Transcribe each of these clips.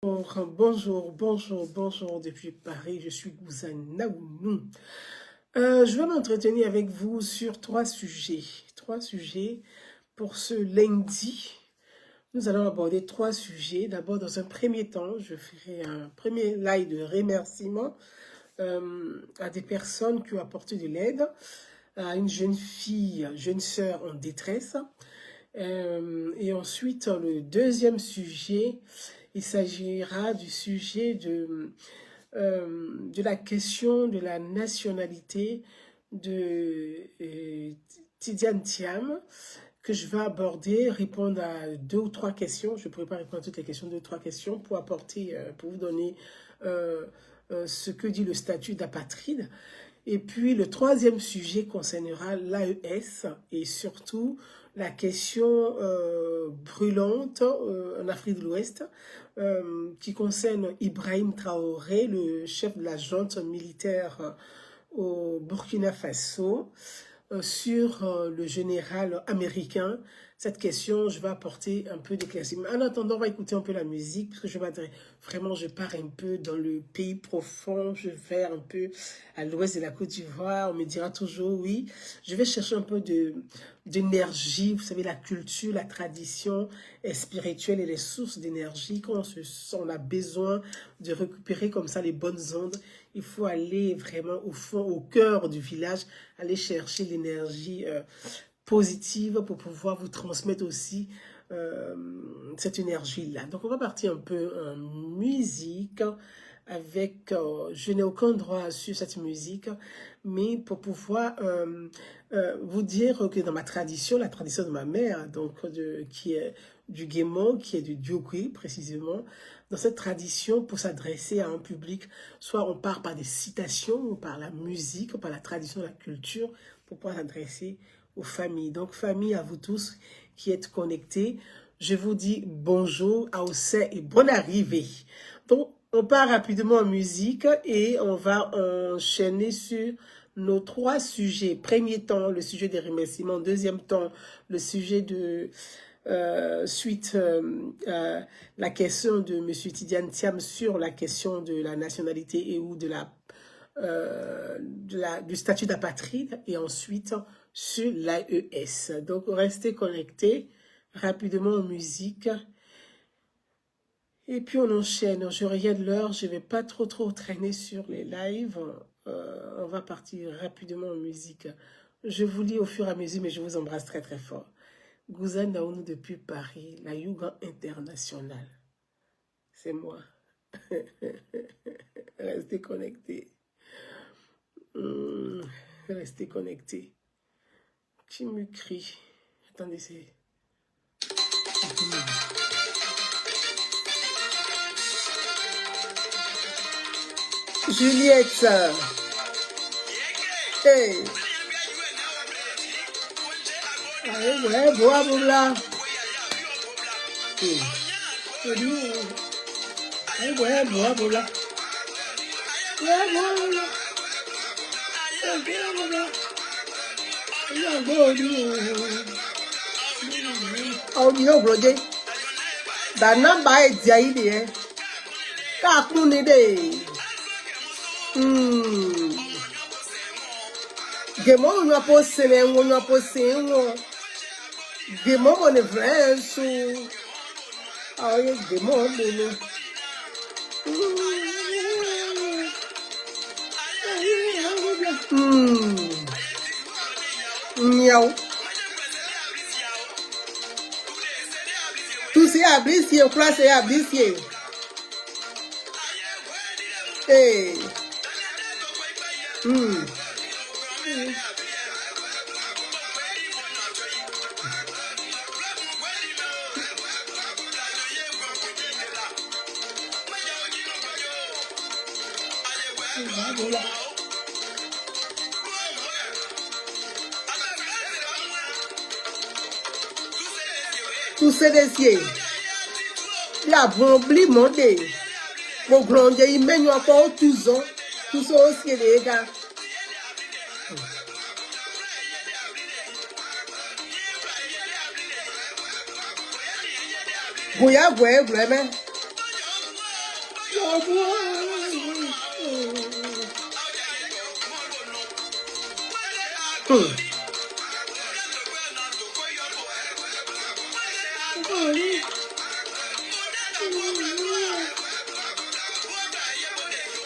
Bonjour depuis Paris, je suis Guzan Naounou. Je vais m'entretenir avec vous sur trois sujets pour ce lundi. Nous allons aborder trois sujets. D'abord, dans un premier temps, je ferai un premier live de remerciement à des personnes qui ont apporté de l'aide, à une jeune sœur en détresse. Et ensuite, le deuxième sujet, il s'agira du sujet de la question de la nationalité de Tidiane Thiam, que je vais aborder, répondre à 2 ou 3 questions. Je ne pourrai pas répondre à toutes les questions, 2 ou 3 questions pour apporter, pour vous donner ce que dit le statut d'apatride. Et puis le troisième sujet concernera l'AES et surtout la question brûlante en Afrique de l'Ouest qui concerne Ibrahim Traoré, le chef de la junte militaire au Burkina Faso, sur le général américain. Cette question, je vais apporter un peu d'éclaircissement. En attendant, on va écouter un peu la musique, parce que je pars un peu dans le pays profond, je vais un peu à l'ouest de la Côte d'Ivoire. On me dira toujours, oui, je vais chercher un peu d'énergie, vous savez, la culture, la tradition spirituelle et les sources d'énergie. Quand on a besoin de récupérer comme ça les bonnes ondes, il faut aller vraiment au fond, au cœur du village, aller chercher l'énergie positive pour pouvoir vous transmettre aussi cette énergie-là. Donc, on va partir un peu en musique avec, je n'ai aucun droit sur cette musique, mais pour pouvoir vous dire que dans ma tradition, la tradition de ma mère, donc qui est du Guémon, qui est du Diogui précisément, dans cette tradition, pour s'adresser à un public, soit on part par des citations, ou par la musique, ou par la tradition, la culture, pour pouvoir s'adresser aux familles. Donc, famille, à vous tous qui êtes connectés, je vous dis bonjour, Aoussé et bonne arrivée. Donc, on part rapidement en musique et on va enchaîner sur nos trois sujets. Premier temps, le sujet des remerciements. Deuxième temps, le sujet de la question de M. Tidiane Thiam sur la question de la nationalité et ou du statut d'apatride, et ensuite sur l'AES. Donc, restez connectés rapidement en musique. Et puis, on enchaîne. Je regarde l'heure. Je ne vais pas trop traîner sur les lives. On va partir rapidement en musique. Je vous lis au fur et à mesure, mais je vous embrasse très fort. Guzan Naounou depuis Paris, la Yuga internationale. C'est moi. Restez connectés. Restez connectés. Qui me crie? Attendez, c'est... Juliette. Hey. Ouais, bois, boula. Ouais, bois, boula. Audio bloqué. Dana ba dia ide. Ka kuni de. Gemo no posene, no posene. Gemo on vrai so. Ah, gemo no. Miaou. Tout c'est ablicié, place est ablicié. Hey. Tout c'est des il a bombli mondé. Mon grand il mène encore tous ans. Tout ça aussi les gars. Bouya, bouya, vraiment.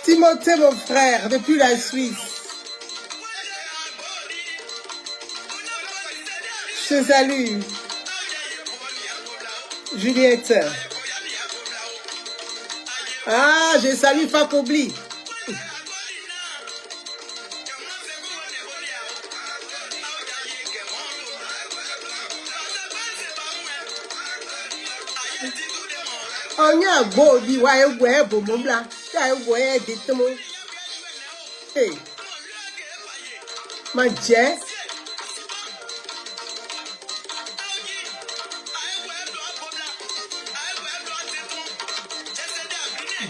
Timothée, mon frère, depuis la Suisse. Je te salue. Juliette. Ah, je salue Fakobli. On y a beau dit ouais ouais bon bon blanc ouais ouais dites-moi hey ma Jess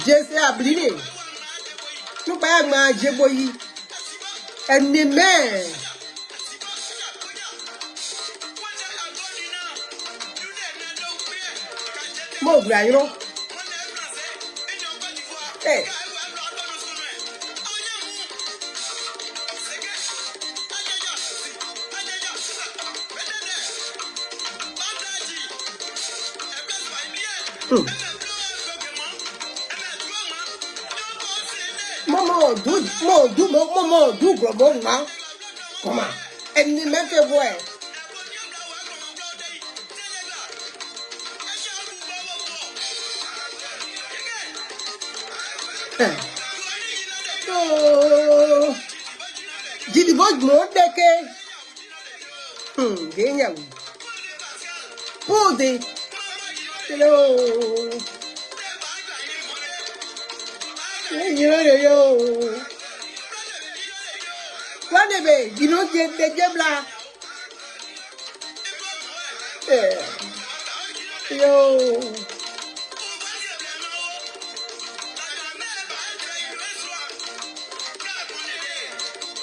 Jess abliné nous pas manger boyi ennemi mon grand hey Maman, d'où, comment? Elle n'y met que voir. Oh, dis moi de que. Génial. Pode. Hello. Yo. What the you don't get the jabla. Yo.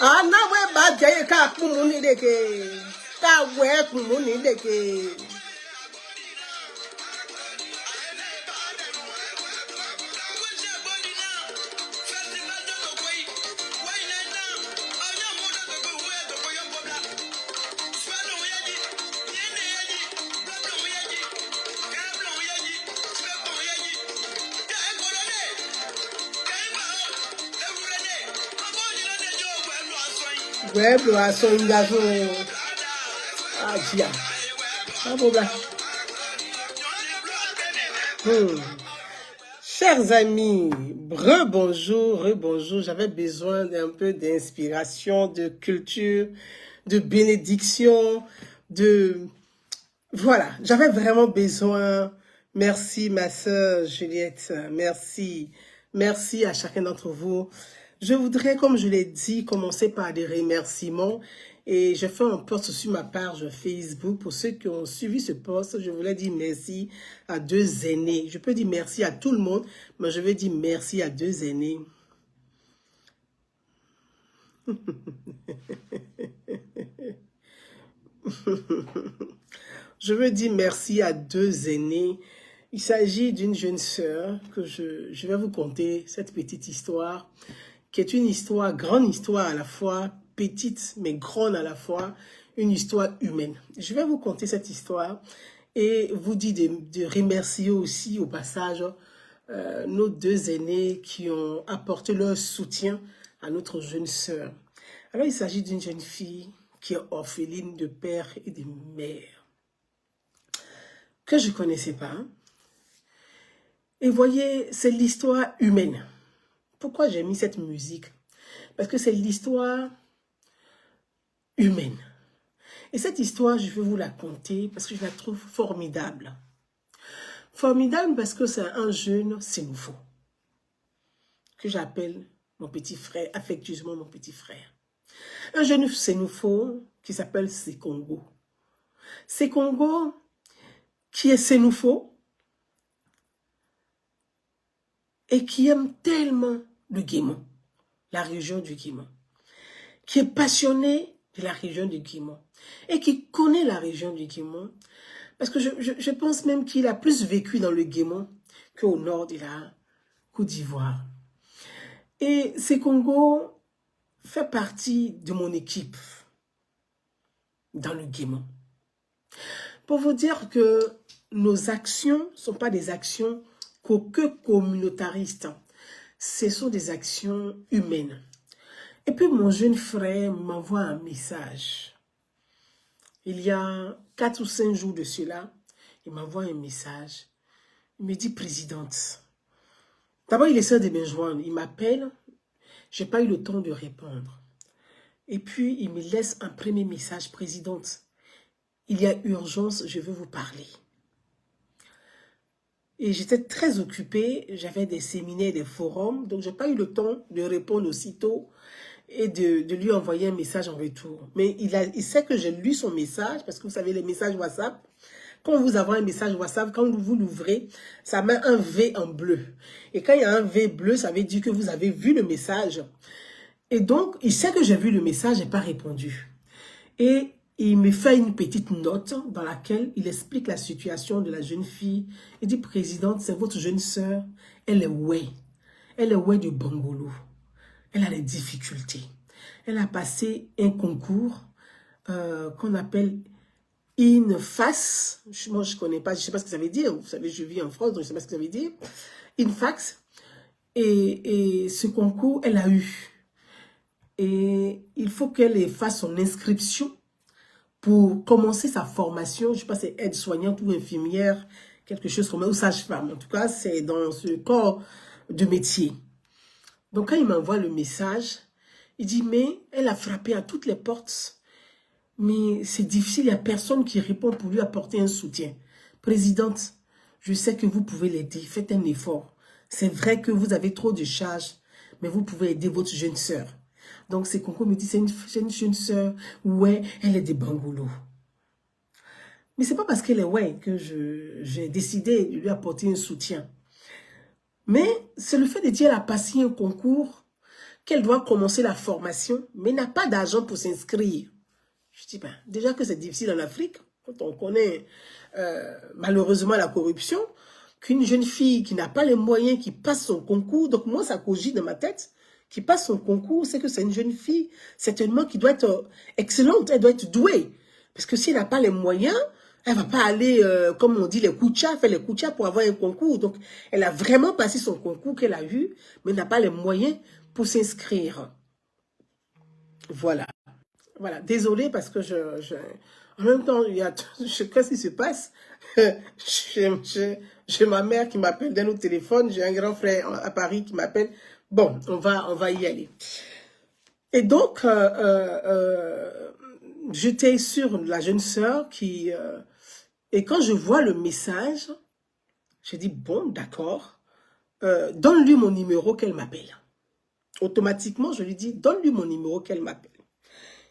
Ah, now we're bad. Jay can't put money de que. Can't work money de que. Chers amis, rebonjour, j'avais besoin d'un peu d'inspiration, de culture, de bénédiction, Voilà, j'avais vraiment besoin. Merci ma sœur Juliette, merci à chacun d'entre vous. Je voudrais, comme je l'ai dit, commencer par des remerciements et je fais un post sur ma page Facebook. Pour ceux qui ont suivi ce post, je voulais dire merci à 2 aînés. Je peux dire merci à tout le monde, mais je vais dire merci à 2 aînés. Je veux dire merci à 2 aînés. Il s'agit d'une jeune sœur que je vais vous conter cette petite histoire, qui est une histoire, grande histoire à la fois, petite mais grande à la fois, une histoire humaine. Je vais vous conter cette histoire et vous dire de remercier aussi au passage nos 2 aînés qui ont apporté leur soutien à notre jeune sœur. Alors il s'agit d'une jeune fille qui est orpheline de père et de mère, que je ne connaissais pas. Et voyez, c'est l'histoire humaine. Pourquoi j'ai mis cette musique? Parce que c'est l'histoire humaine. Et cette histoire, je vais vous la conter parce que je la trouve formidable. Formidable parce que c'est un jeune Sénoufo, que j'appelle mon petit frère, affectueusement mon petit frère. Un jeune Sénoufo qui s'appelle Sekongo. Sekongo, qui est Sénoufo, et qui aime tellement le Guémon, la région du Guémon, qui est passionné de la région du Guémon, et qui connaît la région du Guémon, parce que je pense même qu'il a plus vécu dans le Guémon qu'au nord de Côte d'Ivoire. Et Sekongo fait partie de mon équipe dans le Guémon. Pour vous dire que nos actions ne sont pas des actions que communautaristes. Ce sont des actions humaines. Et puis mon jeune frère m'envoie un message. Il y a 4 ou 5 jours de cela, il m'envoie un message. Il me dit, présidente. D'abord, il essaie de me joindre. Il m'appelle. Je n'ai pas eu le temps de répondre. Et puis, il me laisse un premier message, présidente. Il y a urgence, je veux vous parler. Et j'étais très occupée. J'avais des séminaires, des forums. Donc, je n'ai pas eu le temps de répondre aussitôt et de lui envoyer un message en retour. Mais il sait que j'ai lu son message, parce que vous savez, les messages WhatsApp, quand vous avez un message WhatsApp, quand vous l'ouvrez, ça met un V en bleu. Et quand il y a un V bleu, ça veut dire que vous avez vu le message. Et donc, il sait que j'ai vu le message, je n'ai pas répondu. Et il me fait une petite note dans laquelle il explique la situation de la jeune fille. Il dit, présidente, c'est votre jeune sœur, elle est ouais. Elle est ouais du Bangolo. Elle a des difficultés. Elle a passé un concours qu'on appelle INFAS. Moi, je ne connais pas, je ne sais pas ce que ça veut dire. Vous savez, je vis en France, donc je ne sais pas ce que ça veut dire. INFAS. Et ce concours, elle a eu. Et il faut qu'elle fasse son inscription pour commencer sa formation. Je ne sais pas si c'est aide-soignante ou infirmière, quelque chose comme ça, ou sage-femme. En tout cas, c'est dans ce corps de métier. Donc, quand il m'envoie le message, il dit, mais elle a frappé à toutes les portes. Mais c'est difficile, il n'y a personne qui répond pour lui apporter un soutien. Présidente, je sais que vous pouvez l'aider, faites un effort. C'est vrai que vous avez trop de charges, mais vous pouvez aider votre jeune sœur. Donc, c'est Conco me dit, c'est une jeune sœur, ouais, elle est des Bangolo. Mais c'est pas parce qu'elle est ouais que j'ai décidé de lui apporter un soutien. Mais c'est le fait de dire qu'elle a passé un concours, qu'elle doit commencer la formation, mais n'a pas d'argent pour s'inscrire. Je dis, ben, déjà que c'est difficile en Afrique, quand on connaît malheureusement la corruption, qu'une jeune fille qui n'a pas les moyens, qui passe son concours, donc moi ça cogite dans ma tête, qui passe son concours, c'est que c'est une jeune fille, certainement qui doit être excellente, elle doit être douée. Parce que si elle n'a pas les moyens, elle ne va pas aller, comme on dit, les kucha, faire les kucha pour avoir un concours. Donc, elle a vraiment passé son concours qu'elle a eu, mais n'a pas les moyens pour s'inscrire. Voilà. Voilà. Désolée parce que en même temps, il y a, qu'est-ce qui se passe? J'ai ma mère qui m'appelle d'un autre téléphone, j'ai un grand frère à Paris qui m'appelle. Bon, on va y aller. Et donc, j'étais sur la jeune sœur qui... et quand je vois le message, j'ai dit, bon, d'accord, donne-lui mon numéro qu'elle m'appelle. Automatiquement, je lui dis, donne-lui mon numéro qu'elle m'appelle.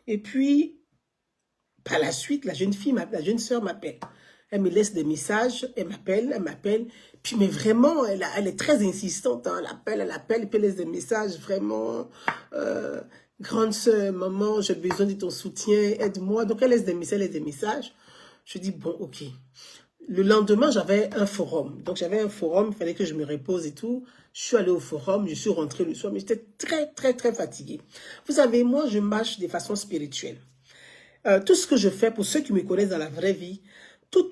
Et puis, par la suite, la jeune sœur m'appelle. Elle me laisse des messages, elle m'appelle. Puis, mais vraiment, elle est très insistante. Hein, elle appelle, puis elle laisse des messages vraiment... grande sœur, maman, j'ai besoin de ton soutien, aide-moi. Donc, elle laisse des messages. Je dis, bon, ok. Le lendemain, j'avais un forum. Donc, j'avais un forum, il fallait que je me repose et tout. Je suis allée au forum, je suis rentrée le soir, mais j'étais très, très, très fatiguée. Vous savez, moi, je marche de façon spirituelle. Tout ce que je fais, pour ceux qui me connaissent dans la vraie vie,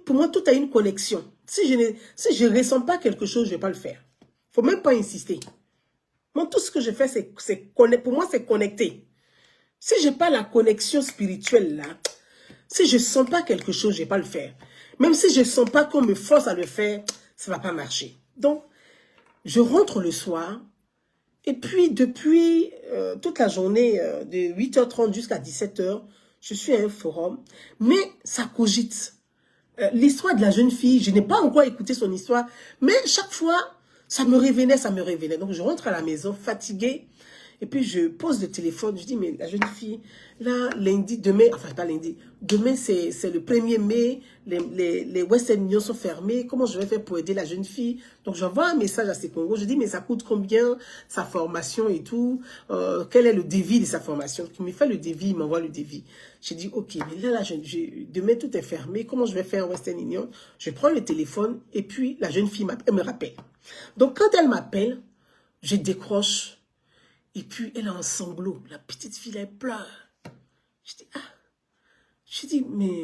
pour moi, tout a une connexion. Si je ne ressens pas quelque chose, je ne vais pas le faire. Il ne faut même pas insister. Moi, tout ce que je fais, pour moi, c'est connecté. Si je n'ai pas la connexion spirituelle, là, si je ne sens pas quelque chose, je ne vais pas le faire. Même si je ne sens pas qu'on me force à le faire, ça ne va pas marcher. Donc, je rentre le soir, et puis depuis toute la journée, de 8h30 jusqu'à 17h, je suis à un forum, mais ça cogite. L'histoire de la jeune fille, je n'ai pas encore écouté son histoire, mais chaque fois, ça me revenait. Donc, je rentre à la maison fatiguée. Et puis, je pose le téléphone. Je dis, mais la jeune fille, là, lundi, demain, enfin, pas lundi, demain, c'est le 1er mai. Les Western Union sont fermés. Comment je vais faire pour aider la jeune fille? Donc, j'envoie un message à Sekongo. Je dis, mais ça coûte combien, sa formation et tout? Quel est le devis de sa formation? Il me fait le devis, il m'envoie le devis. J'ai dit, ok, mais là, demain, tout est fermé. Comment je vais faire en Western Union? Je prends le téléphone et puis la jeune fille me rappelle. Donc, quand elle m'appelle, Je décroche. Et puis, elle est en sanglots. La petite fille, elle pleure. Je dis, ah. Je dis, mais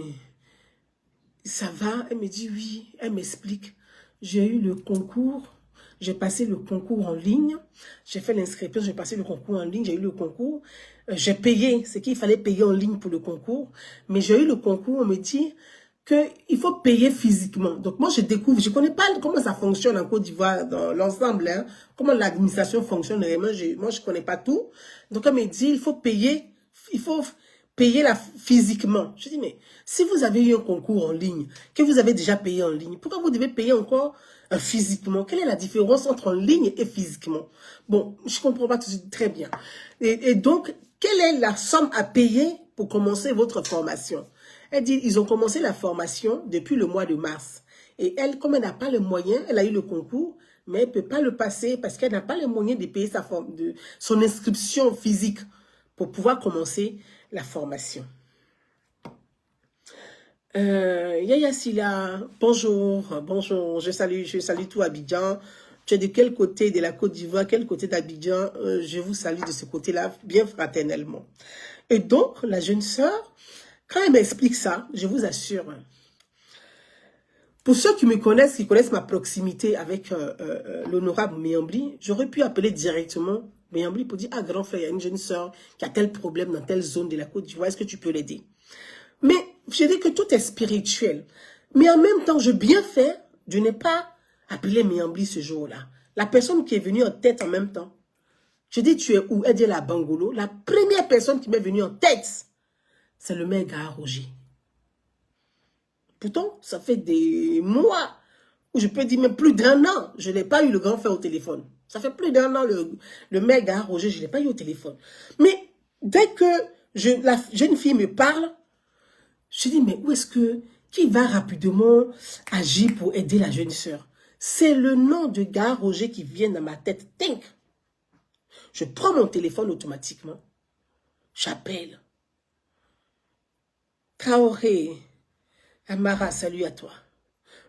ça va? Elle me dit oui. Elle m'explique. J'ai eu le concours. J'ai passé le concours en ligne. J'ai fait l'inscription. J'ai passé le concours en ligne. J'ai eu le concours. J'ai payé ce qu'il fallait payer en ligne pour le concours. Mais j'ai eu le concours. On me dit qu'il faut payer physiquement. Donc, moi, je découvre. Je ne connais pas comment ça fonctionne en Côte d'Ivoire dans l'ensemble. Hein, comment l'administration fonctionne réellement. Moi, je ne connais pas tout. Donc, elle me dit, il faut payer. Il faut payer physiquement. Je dis, mais si vous avez eu un concours en ligne, que vous avez déjà payé en ligne, pourquoi vous devez payer encore physiquement? Quelle est la différence entre en ligne et physiquement? Bon, je ne comprends pas tout très bien. Et donc, quelle est la somme à payer pour commencer votre formation? Elle dit, ils ont commencé la formation depuis le mois de mars. Et elle, comme elle n'a pas le moyen, elle a eu le concours, mais elle ne peut pas le passer parce qu'elle n'a pas le moyen de payer son inscription physique pour pouvoir commencer la formation. Yaya Silla, bonjour, bonjour, je salue tout Abidjan. Tu es de quel côté de la Côte d'Ivoire, quel côté d'Abidjan? Je vous salue de ce côté-là, bien fraternellement. Et donc, la jeune sœur, quand elle m'explique ça, je vous assure, pour ceux qui me connaissent, qui connaissent ma proximité avec l'honorable Méambli, j'aurais pu appeler directement Méambli pour dire, ah grand frère, il y a une jeune sœur qui a tel problème dans telle zone de la Côte d'Ivoire, est-ce que tu peux l'aider? Mais je dis que tout est spirituel. Mais en même temps, je bien fait de ne pas appeler Méambli ce jour-là. La personne qui est venue en tête en même temps, je dis, tu es où? Elle dit la Bangolo. La première personne qui m'est venue en tête, c'est le maire Gaha Roger. Pourtant, ça fait des mois, ou je peux dire même plus d'1 an, je n'ai pas eu le grand frère au téléphone. Ça fait plus d'1 an, le maire Gaha Roger, je ne l'ai pas eu au téléphone. Mais dès que la jeune fille me parle, je dis, mais où est-ce que, qui va rapidement agir pour aider la jeune sœur? C'est le nom de Gaha Roger qui vient dans ma tête. Think. Je prends mon téléphone automatiquement. J'appelle. Traoré. Amara, salut à toi.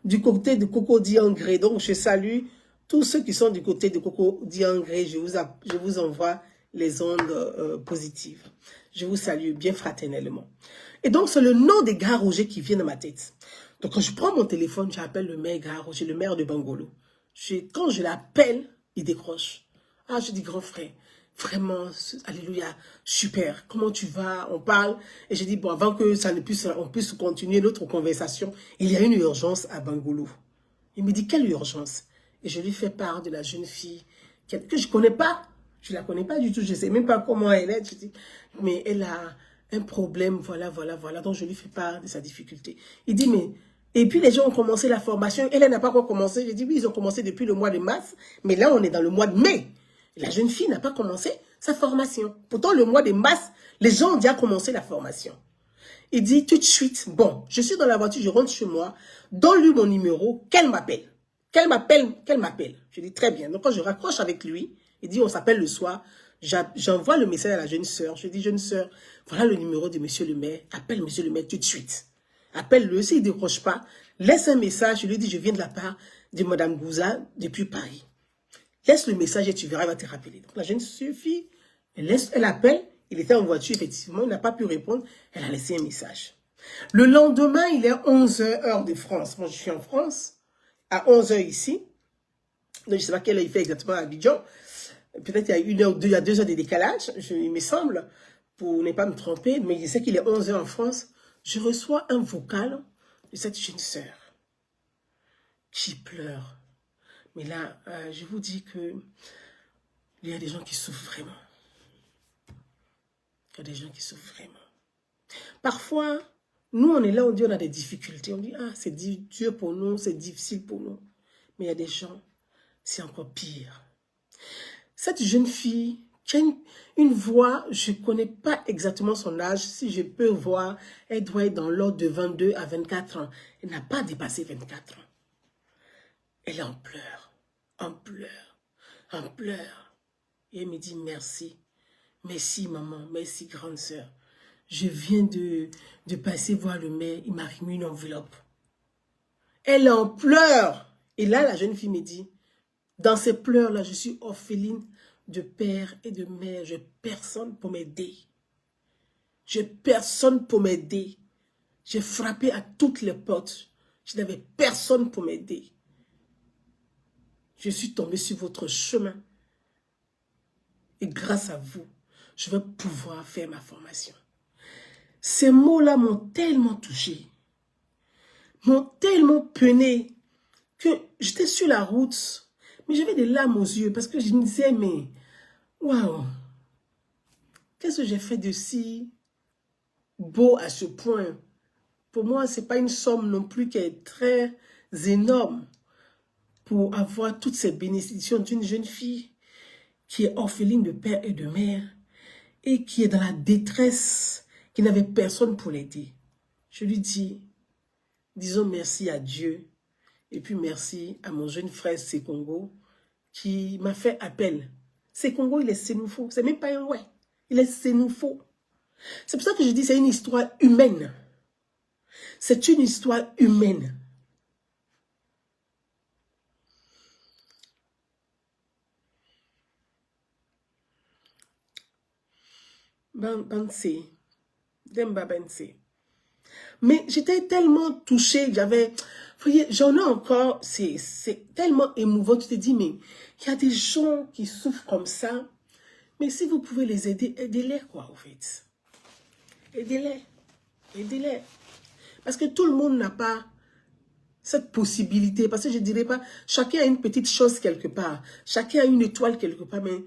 Du côté de Coco Diangré, donc je salue tous ceux qui sont du côté de Coco Diangré. Je vous envoie les ondes positives. Je vous salue bien fraternellement. Et donc, c'est le nom de Gaha Roger qui vient dans ma tête. Donc, quand je prends mon téléphone, j'appelle le maire Gaha Roger, le maire de Bangolo. Quand je l'appelle, il décroche. Ah, je dis, grand frère, vraiment, alléluia, super, comment tu vas? On parle. Et je dis, bon, avant que on puisse continuer notre conversation, il y a une urgence à Bangolo. Il me dit, quelle urgence? Et je lui fais part de la jeune fille que je ne connais pas. Je ne la connais pas du tout, je ne sais même pas comment elle est. Je dis, mais elle a un problème, voilà. Donc, je lui fais part de sa difficulté. Il dit, mais... Et puis, les gens ont commencé la formation. Elle n'a pas encore commencé. Je dis, oui, ils ont commencé depuis le mois de mars. Mais là, on est dans le mois de mai. La jeune fille n'a pas commencé sa formation. Pourtant, le mois de mars, les gens ont déjà commencé la formation. Il dit tout de suite, bon, je suis dans la voiture, je rentre chez moi. Donne-lui mon numéro, qu'elle m'appelle. Qu'elle m'appelle. Je dis, très bien. Donc, quand je raccroche avec lui, il dit, on s'appelle le soir. J'envoie le message à la jeune sœur. Je dis, jeune sœur, voilà le numéro de monsieur le maire. Appelle monsieur le maire tout de suite. Appelle-le. S'il ne décroche pas, laisse un message. Je lui dis, je viens de la part de madame Gouza depuis Paris. Laisse le message et tu verras, il va te rappeler. Donc, la jeune fille, elle appelle. Il était en voiture, effectivement. Il n'a pas pu répondre. Elle a laissé un message. Le lendemain, il est 11h, heure de France. Moi, je suis en France. À 11h ici. Donc, je ne sais pas quelle heure il fait exactement à Abidjan. Peut-être il y a 1 heure ou 2, il y a 2 heures de décalage, il me semble, pour ne pas me tromper, mais je sais qu'il est 11h en France. Je reçois un vocal de cette jeune sœur qui pleure. Mais là, je vous dis que il y a des gens qui souffrent vraiment. Il y a des gens qui souffrent vraiment. Parfois, nous, on est là, on dit on a des difficultés. On dit, ah, c'est dur pour nous, c'est difficile pour nous. Mais il y a des gens, c'est encore pire. Cette jeune fille qui a une voix, je ne connais pas exactement son âge. Si je peux voir, elle doit être dans l'ordre de 22 à 24 ans. Elle n'a pas dépassé 24 ans. Elle est en pleurs, en pleurs, en pleurs. Et elle me dit merci. Merci maman, merci grande sœur. Je viens de passer voir le maire, il m'a remis une enveloppe. Elle est en pleurs. Et là, la jeune fille me dit, Dans ces pleurs-là, je suis orpheline de père et de mère. Je n'ai personne pour m'aider. Je n'ai personne pour m'aider. J'ai frappé à toutes les portes. Je n'avais personne pour m'aider. Je suis tombée sur votre chemin. Et grâce à vous, je vais pouvoir faire ma formation. Ces mots-là m'ont tellement touché, m'ont tellement peiné, que j'étais sur la route, mais j'avais des larmes aux yeux, parce que je me disais, mais, waouh, qu'est-ce que j'ai fait de si beau à ce point? Pour moi, ce n'est pas une somme non plus qui est très énorme pour avoir toutes ces bénédictions d'une jeune fille qui est orpheline de père et de mère et qui est dans la détresse, qui n'avait personne pour l'aider. Je lui dis, disons merci à Dieu et puis merci à mon jeune frère Sekongo qui m'a fait appel. Sekongo, il est sénoufo, c'est même pas un ouais, il est sénoufo. C'est pour ça que je dis c'est une histoire humaine. C'est une histoire humaine. Banse, Demba Banse. Mais j'étais tellement touchée, j'en ai encore, c'est tellement émouvant, tu te dis, mais il y a des gens qui souffrent comme ça, mais si vous pouvez les aider, aidez-les quoi, en fait. Aidez-les, aidez-les. Parce que tout le monde n'a pas cette possibilité, parce que je ne dirais pas, chacun a une petite chose quelque part, chacun a une étoile quelque part, mais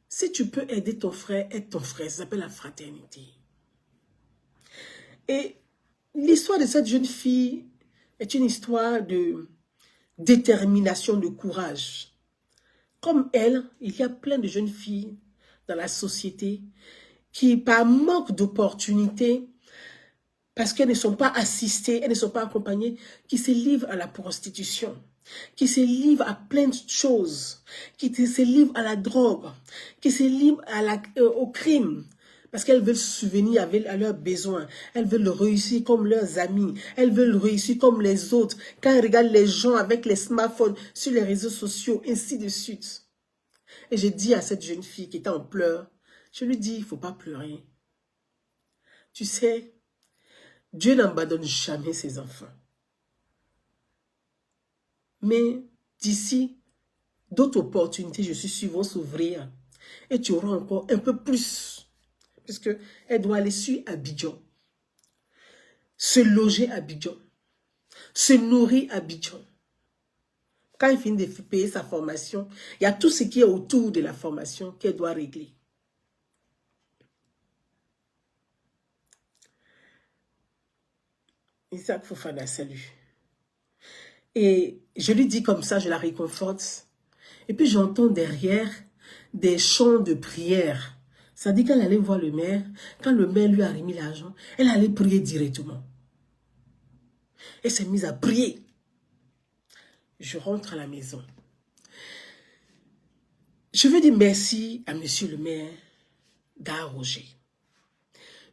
si tu peux aider ton frère, aide ton frère, ça s'appelle la fraternité. Et l'histoire de cette jeune fille est une histoire de détermination, de courage. Comme elle, il y a plein de jeunes filles dans la société qui, par manque d'opportunités, parce qu'elles ne sont pas assistées, elles ne sont pas accompagnées, qui se livrent à la prostitution, qui se livrent à plein de choses, qui se livrent à la drogue, qui se livrent au crime, parce qu'elles veulent subvenir à leurs besoins, elles veulent réussir comme leurs amis, elles veulent réussir comme les autres, quand elles regardent les gens avec les smartphones sur les réseaux sociaux, ainsi de suite. Et j'ai dit à cette jeune fille qui était en pleurs, je lui dis, il ne faut pas pleurer. Tu sais, Dieu n'abandonne jamais ses enfants. Mais d'ici, d'autres opportunités, je suis sûre, vont s'ouvrir. Et tu auras encore un peu plus. Puisqu'elle doit aller sur Abidjan. Se loger à Abidjan. Se nourrir à Abidjan. Quand elle finit de payer sa formation, il y a tout ce qui est autour de la formation qu'elle doit régler. Isaac Fofana, salut. Et je lui dis comme ça, je la réconforte. Et puis j'entends derrière des chants de prière. Ça dit qu'elle allait voir le maire. Quand le maire lui a remis l'argent, elle allait prier directement. Elle s'est mise à prier. Je rentre à la maison. Je veux dire merci à monsieur le maire d'Arroger.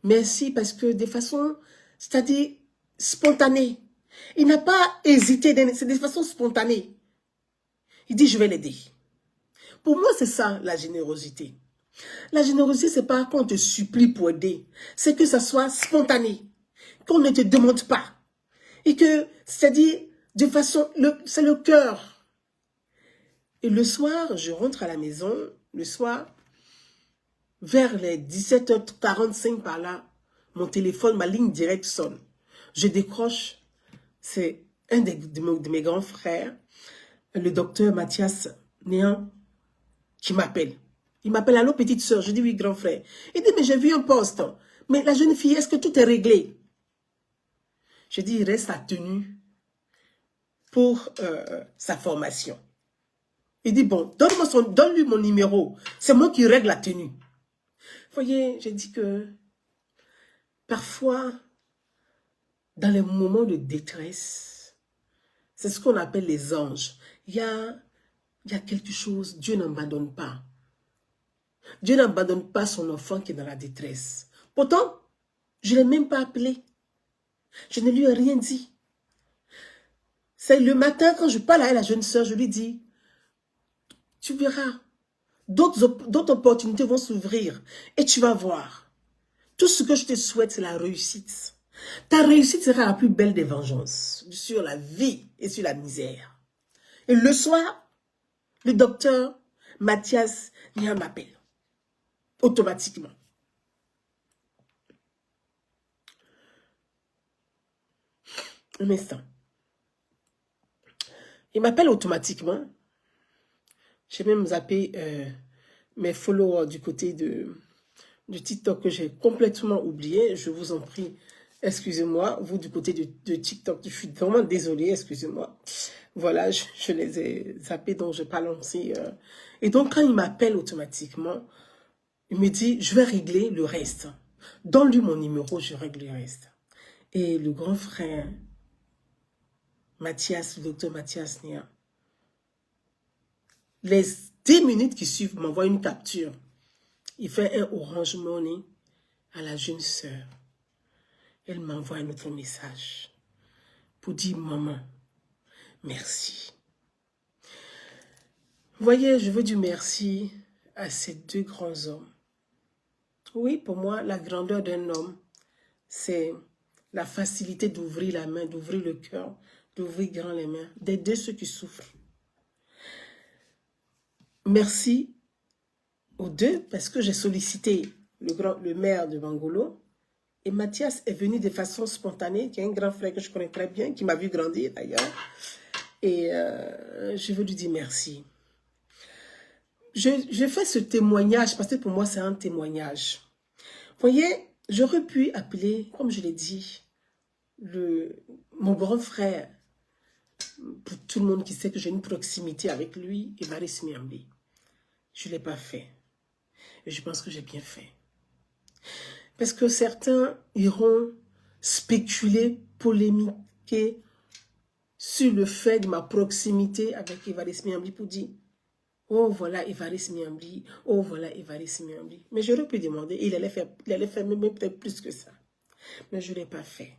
Merci parce que de façon, c'est-à-dire spontanée. Il n'a pas hésité, c'est de façon spontanée. Il dit, je vais l'aider. Pour moi, c'est ça, la générosité. La générosité, ce n'est pas qu'on te supplie pour aider. C'est que ça soit spontané. Qu'on ne te demande pas. Et que, c'est-à-dire, de façon, c'est le cœur. Et le soir, je rentre à la maison, le soir, vers les 17h45 par là, mon téléphone, ma ligne directe sonne. Je décroche, c'est un de mes grands frères, le docteur Mathias Néan, qui m'appelle. Il m'appelle, allô petite soeur, je dis oui grand frère. Il dit, mais j'ai vu un poste. Mais la jeune fille, est-ce que tout est réglé? Je dis, il reste à tenue pour sa formation. Il dit, bon, donne-lui mon numéro. C'est moi qui règle la tenue. Vous voyez, j'ai dit que parfois, dans les moments de détresse, c'est ce qu'on appelle les anges. Il y a quelque chose, Dieu n'abandonne pas. Dieu n'abandonne pas son enfant qui est dans la détresse. Pourtant, je ne l'ai même pas appelé. Je ne lui ai rien dit. C'est le matin, quand je parle à la jeune sœur, je lui dis, tu verras. D'autres opportunités vont s'ouvrir et tu vas voir. Tout ce que je te souhaite, c'est la réussite. Ta réussite sera la plus belle des vengeances sur la vie et sur la misère. Et le soir, le docteur Mathias Nia m'appelle automatiquement. Un instant. Il m'appelle automatiquement. J'ai même zappé mes followers du côté du TikTok que j'ai complètement oublié. Je vous en prie, excusez-moi. Vous du côté de TikTok, je suis vraiment désolée, excusez-moi. Voilà, je les ai zappés, donc je n'ai pas lancé. Et donc, quand il m'appelle automatiquement, il me dit, je vais régler le reste. Donne-lui mon numéro, je règle le reste. Et le grand frère, Mathias, le docteur Mathias Nia, les 10 minutes qui suivent, m'envoie une capture. Il fait un Orange Money à la jeune sœur. Elle m'envoie un autre message pour dire, maman, merci. Vous voyez, je veux du merci à ces deux grands hommes. Oui, pour moi, la grandeur d'un homme, c'est la facilité d'ouvrir la main, d'ouvrir le cœur, d'ouvrir grand les mains, d'aider ceux qui souffrent. Merci aux deux parce que j'ai sollicité le maire de Bangolo et Mathias est venu de façon spontanée, qui est un grand frère que je connais très bien, qui m'a vu grandir d'ailleurs. Et je veux lui dire merci. Je fais ce témoignage parce que pour moi c'est un témoignage. Vous voyez, j'aurais pu appeler, comme je l'ai dit, mon grand frère, pour tout le monde qui sait que j'ai une proximité avec lui, Évariste Miambi. Je ne l'ai pas fait. Et je pense que j'ai bien fait. Parce que certains iront spéculer, polémiquer sur le fait de ma proximité avec Évariste Miambi pour dire « Oh, voilà Évariste Miambi, oh, voilà Évariste Miambi. » Mais j'aurais pu demander, il allait faire même peut-être plus que ça. Mais je ne l'ai pas fait.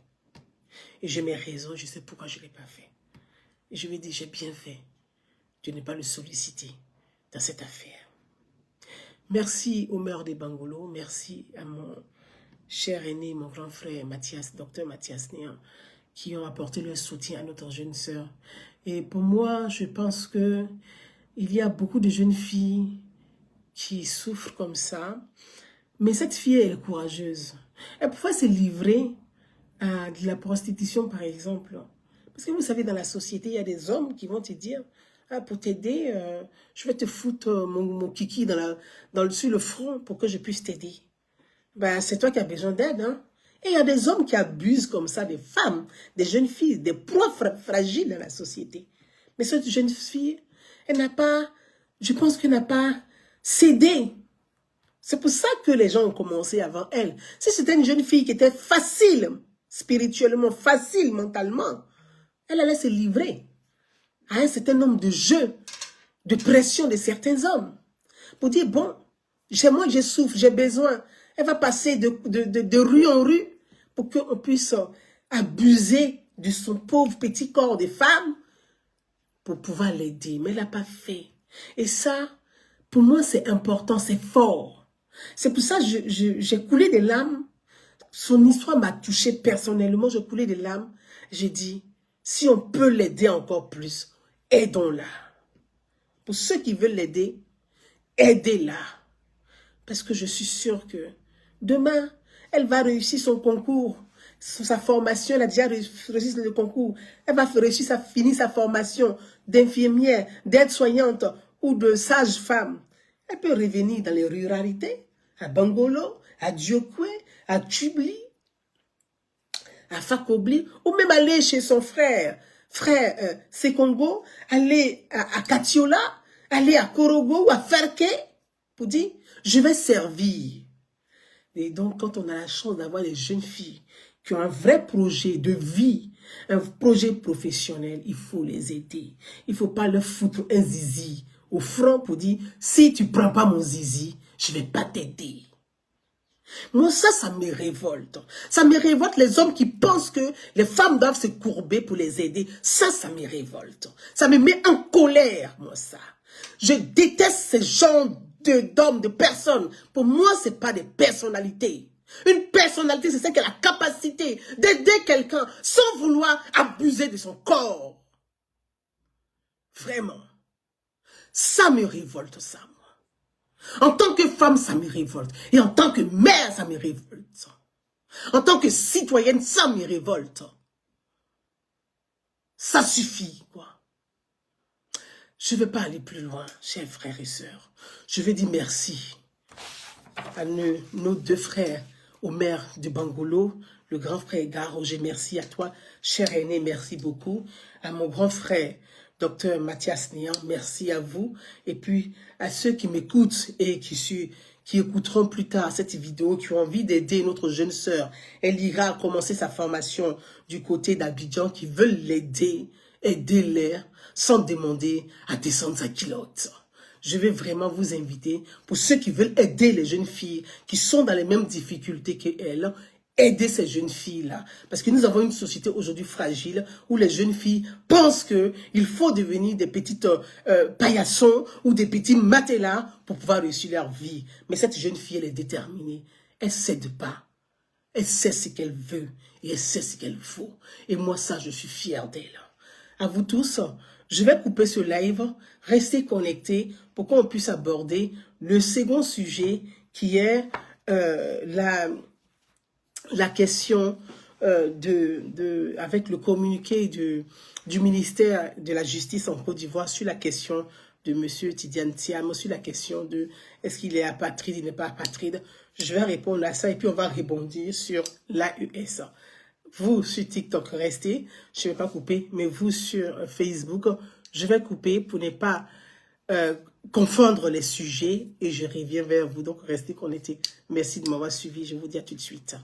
Et j'ai mes raisons, je sais pourquoi je ne l'ai pas fait. Et je lui ai dit, j'ai bien fait de ne pas le solliciter dans cette affaire. Merci au maire de Bangolo, merci à mon cher aîné, mon grand frère Mathias, docteur Mathias Néan, qui ont apporté leur soutien à notre jeune sœur. Et pour moi, je pense que il y a beaucoup de jeunes filles qui souffrent comme ça, mais cette fille, elle est courageuse. Elle pouvait se livrer à de la prostitution, par exemple. Parce que vous savez, dans la société, il y a des hommes qui vont te dire, ah, pour t'aider, je vais te foutre mon kiki sur le front pour que je puisse t'aider. Ben, c'est toi qui as besoin d'aide, hein. Et il y a des hommes qui abusent comme ça des femmes, des jeunes filles, des proies fragiles dans la société. Mais cette jeune fille, elle n'a pas, je pense qu'elle n'a pas cédé. C'est pour ça que les gens ont commencé avant elle. Si c'était une jeune fille qui était facile, spirituellement, facile mentalement, elle allait se livrer à un certain nombre de jeux, de pression de certains hommes. Pour dire, bon, moi je souffre, j'ai besoin. Elle va passer de rue en rue pour qu'on puisse abuser de son pauvre petit corps de femme pour pouvoir l'aider. Mais elle n'a pas fait. Et ça, pour moi, c'est important, c'est fort. C'est pour ça que j'ai coulé des larmes. Son histoire m'a touché personnellement. J'ai coulé des larmes. J'ai dit, si on peut l'aider encore plus, aidons-la. Pour ceux qui veulent l'aider, aidez-la. Parce que je suis sûre que demain, elle va réussir son concours, sa formation. Elle a déjà réussi le concours. Elle va finir sa formation d'infirmière, d'aide-soignante ou de sage-femme. Elle peut revenir dans les ruralités, à Bangolo, à Diokwe, à Tubli, à Fakobli, ou même aller chez son frère Sekongo, aller à Katiola, aller à Korogo ou à Ferke, pour dire, je vais servir. Et donc, quand on a la chance d'avoir des jeunes filles qui ont un vrai projet de vie, un projet professionnel, il faut les aider. Il ne faut pas leur foutre un zizi au front pour dire, si tu ne prends pas mon zizi, je ne vais pas t'aider. Moi, ça me révolte. Ça me révolte les hommes qui pensent que les femmes doivent se courber pour les aider. Ça me révolte. Ça me met en colère, moi, ça. Je déteste ces genres d'hommes, de personnes. Pour moi, ce n'est pas des personnalités. Une personnalité, c'est celle qui a la capacité d'aider quelqu'un sans vouloir abuser de son corps. Vraiment. Ça me révolte, ça, moi. En tant que femme, ça me révolte. Et en tant que mère, ça me révolte. En tant que citoyenne, ça me révolte. Ça suffit, quoi. Je ne vais pas aller plus loin, chers frères et sœurs. Je vais dire merci à nos deux frères, au maire de Bangolo, le grand frère Roger, merci à toi, cher aîné, merci beaucoup. À mon grand frère, docteur Mathias Nian, merci à vous. Et puis, à ceux qui m'écoutent et qui écouteront plus tard cette vidéo, qui ont envie d'aider notre jeune sœur. Elle ira commencer sa formation du côté d'Abidjan, qui veulent l'aider, aider-les, sans demander à descendre sa culotte. Je vais vraiment vous inviter, pour ceux qui veulent aider les jeunes filles qui sont dans les mêmes difficultés qu'elles, aider ces jeunes filles-là. Parce que nous avons une société aujourd'hui fragile où les jeunes filles pensent qu'il faut devenir des petites paillassons ou des petits matelas pour pouvoir réussir leur vie. Mais cette jeune fille, elle est déterminée. Elle ne cède pas. Elle sait ce qu'elle veut et elle sait ce qu'elle faut. Et moi, ça, je suis fière d'elle. À vous tous, je vais couper ce live, restez connectés pour qu'on puisse aborder le second sujet qui est la question avec le communiqué du ministère de la Justice en Côte d'Ivoire sur la question de M. Tidiane Thiam, sur la question de est-ce qu'il est apatride, il n'est pas apatride. Je vais répondre à ça et puis on va rebondir sur l'AES. Vous, sur TikTok, restez. Je ne vais pas couper, mais vous, sur Facebook, je vais couper pour ne pas confondre les sujets et je reviens vers vous. Donc, restez connectés. Merci de m'avoir suivi. Je vous dis à tout de suite.